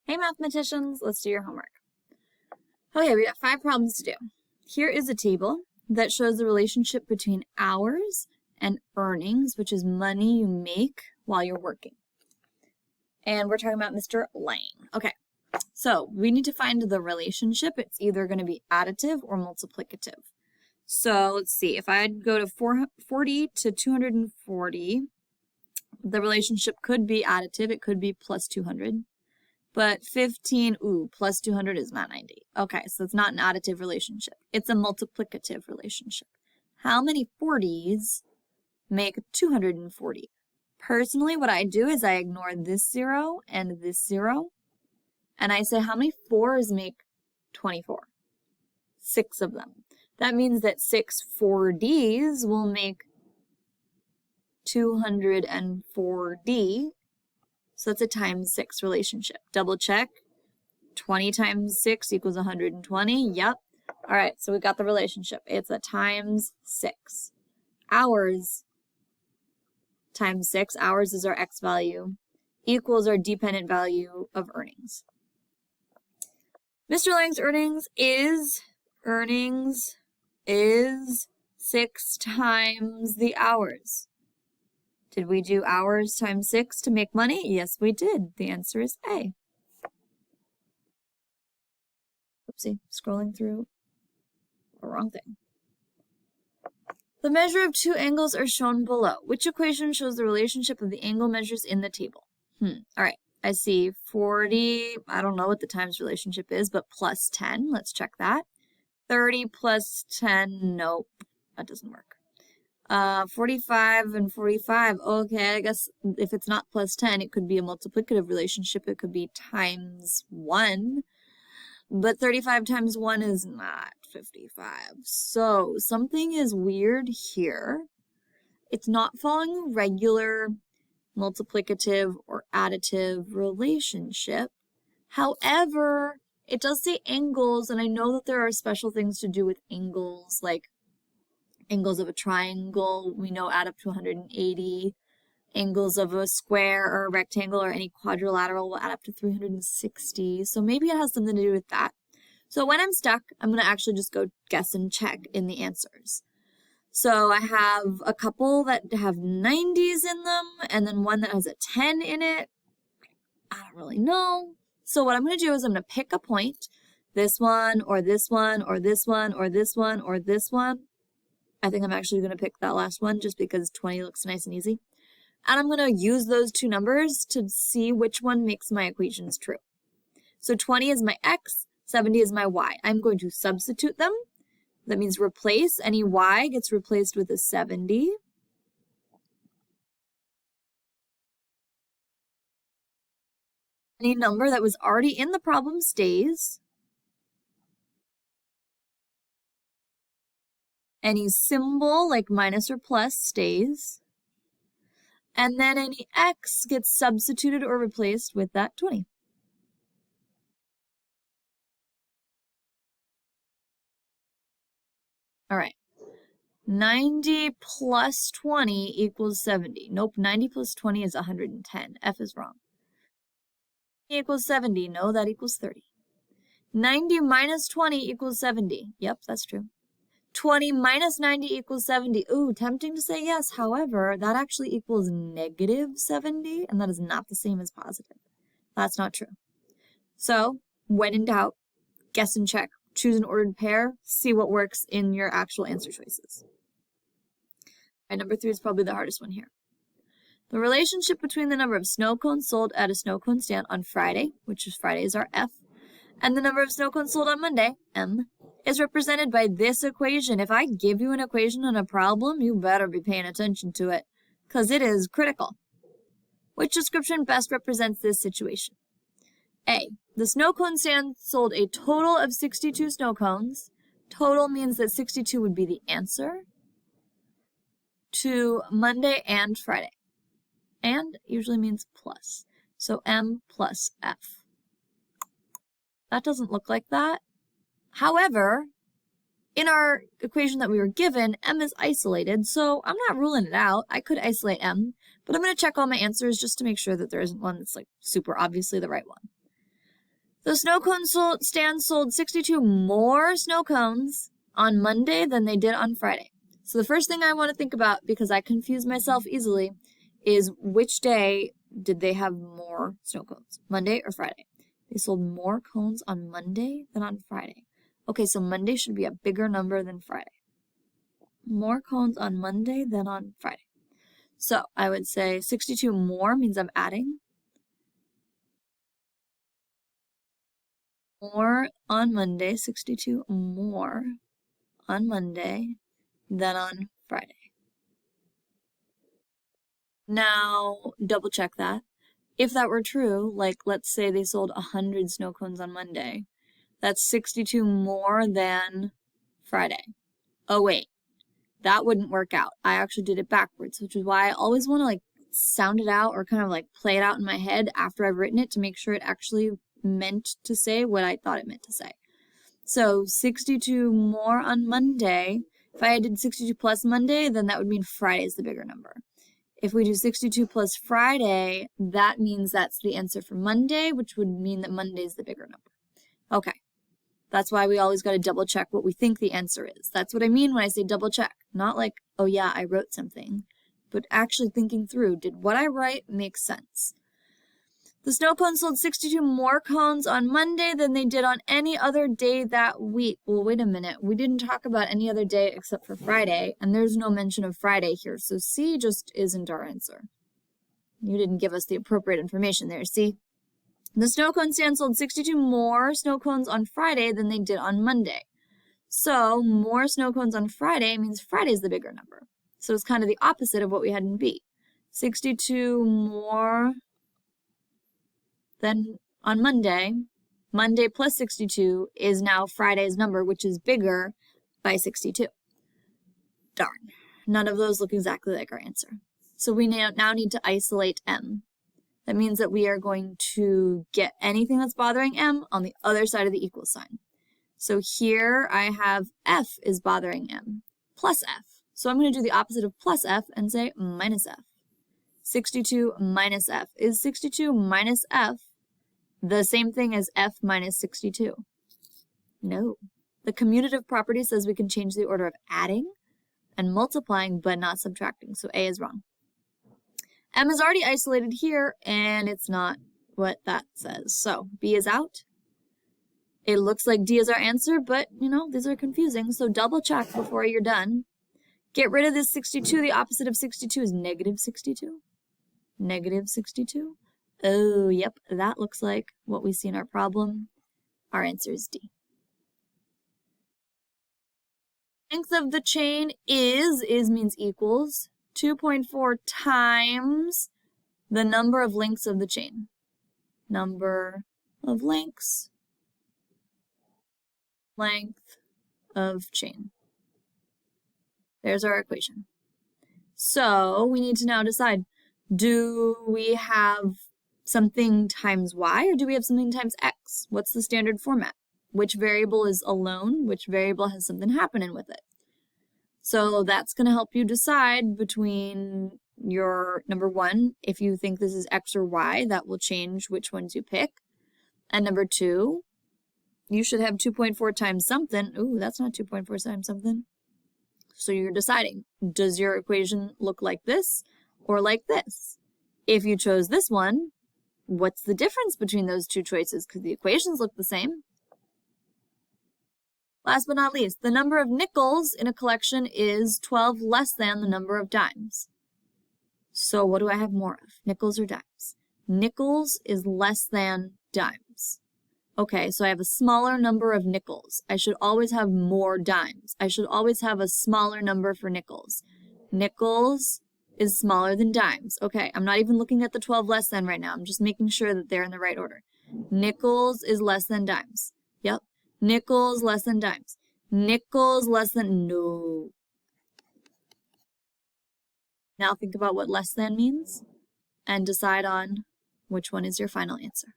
Hey mathematicians, let's do your homework. Okay, we got 5 problems to do. Here is a table that shows the relationship between hours and earnings, which is money you make while you're working. And we're talking about Mr. Lang. Okay, so we need to find the relationship. It's either going to be additive or multiplicative. So let's see, if I go to 40 to 240, the relationship could be additive. It could be plus 200. But 15, plus 200 is not 90. Okay, so it's not an additive relationship. It's a multiplicative relationship. How many 40s make 240? Personally, what I do is I ignore this 0 and this 0. And I say, how many 4s make 24? 6 of them. That means that 6 4Ds will make 240. So that's a times 6 relationship. Double check. 20 times 6 equals 120. Yep. All right, so we got the relationship. It's a times 6. Hours times 6. Hours is our x value. Equals our dependent value of earnings. Mr. Lang's earnings is 6 times the hours. Did we do hours times 6 to make money? Yes, we did. The answer is A. Oopsie, scrolling through the wrong thing. The measure of 2 angles are shown below. Which equation shows the relationship of the angle measures in the table? All right, I see 40, I don't know what the times relationship is, but plus 10, let's check that. 30 plus 10, nope, that doesn't work. 45 and 45, okay, I guess if it's not plus 10, it could be a multiplicative relationship. It could be times 1, but 35 times 1 is not 55. So something is weird here. It's not following a regular multiplicative or additive relationship. However, it does say angles, and I know that there are special things to do with angles, like angles of a triangle, we know add up to 180. Angles of a square or a rectangle or any quadrilateral will add up to 360. So maybe it has something to do with that. So when I'm stuck, I'm going to actually just go guess and check in the answers. So I have a couple that have 90s in them, and then one that has a 10 in it. I don't really know. So what I'm going to do is I'm going to pick a point, this one, or this one, or this one, or this one, or this one. I think I'm actually going to pick that last one just because 20 looks nice and easy. And I'm going to use those two numbers to see which one makes my equations true. So 20 is my x, 70 is my y. I'm going to substitute them. That means replace. Any y gets replaced with a 70. Any number that was already in the problem stays. Any symbol like minus or plus stays. And then any x gets substituted or replaced with that 20. All right. 90 plus 20 equals 70. Nope, 90 plus 20 is 110. F is wrong. Equals 70. No, that equals 30. 90 minus 20 equals 70. Yep, that's true. 20 minus 90 equals 70. Ooh, tempting to say yes. However, that actually equals negative 70, and that is not the same as positive. That's not true. So, when in doubt, guess and check. Choose an ordered pair. See what works in your actual answer choices. All right, number 3 is probably the hardest one here. The relationship between the number of snow cones sold at a snow cone stand on Friday, which is Friday is our F, and the number of snow cones sold on Monday, M, is represented by this equation. If I give you an equation on a problem, you better be paying attention to it, because it is critical. Which description best represents this situation? A, the snow cone stand sold a total of 62 snow cones. Total means that 62 would be the answer to Monday and Friday. And usually means plus. So M plus F. That doesn't look like that. However, in our equation that we were given, M is isolated, so I'm not ruling it out. I could isolate M, but I'm going to check all my answers just to make sure that there isn't one that's like super obviously the right one. The snow cone stand sold 62 more snow cones on Monday than they did on Friday. So the first thing I want to think about, because I confuse myself easily, is which day did they have more snow cones, Monday or Friday? They sold more cones on Monday than on Friday. Okay, so Monday should be a bigger number than Friday. More cones on Monday than on Friday. So I would say 62 more means I'm adding. More on Monday, 62 more on Monday than on Friday. Now, double check that. If that were true, like let's say they sold 100 snow cones on Monday, that's 62 more than Friday. Oh wait, that wouldn't work out. I actually did it backwards, which is why I always want to like sound it out or kind of like play it out in my head after I've written it to make sure it actually meant to say what I thought it meant to say. So 62 more on Monday. If I did 62 plus Monday, then that would mean Friday is the bigger number. If we do 62 plus Friday, that means that's the answer for Monday, which would mean that Monday is the bigger number. Okay. That's why we always got to double check what we think the answer is. That's what I mean when I say double check. Not like, oh yeah, I wrote something, but actually thinking through, did what I write make sense? The snow cones sold 62 more cones on Monday than they did on any other day that week. Well, wait a minute. We didn't talk about any other day except for Friday, and there's no mention of Friday here, so C just isn't our answer. You didn't give us the appropriate information there, see? The snow cone stand sold 62 more snow cones on Friday than they did on Monday. So more snow cones on Friday means Friday's the bigger number. So it's kind of the opposite of what we had in B. 62 more than on Monday. Monday plus 62 is now Friday's number, which is bigger by 62. Darn. None of those look exactly like our answer. So we now need to isolate M. That means that we are going to get anything that's bothering M on the other side of the equal sign. So here I have F is bothering M, plus F. So I'm going to do the opposite of plus F and say minus F. 62 minus F. Is 62 minus F the same thing as F minus 62? No. The commutative property says we can change the order of adding and multiplying, but not subtracting. So A is wrong. M is already isolated here, and it's not what that says. So B is out. It looks like D is our answer, but, you know, these are confusing, so double check before you're done. Get rid of this 62. The opposite of 62 is negative 62. Negative 62. Oh, yep, that looks like what we see in our problem. Our answer is D. Length of the chain is means equals 2.4 times the number of links of the chain. Number of links, length of chain. There's our equation. So we need to now decide, do we have something times y or do we have something times x? What's the standard format? Which variable is alone? Which variable has something happening with it? So that's going to help you decide between your number one, if you think this is x or y, that will change which ones you pick. And number two, you should have 2.4 times something. Ooh, that's not 2.4 times something. So you're deciding, does your equation look like this or like this? If you chose this one, what's the difference between those two choices? Because the equations look the same. Last but not least, the number of nickels in a collection is 12 less than the number of dimes. So what do I have more of, nickels or dimes? Nickels is less than dimes. Okay, so I have a smaller number of nickels. I should always have more dimes. I should always have a smaller number for nickels. Nickels is smaller than dimes. Okay, I'm not even looking at the 12 less than right now. I'm just making sure that they're in the right order. Nickels is less than dimes. Yep. Nickels less than dimes. Nickels less than, no. Now think about what less than means and decide on which one is your final answer.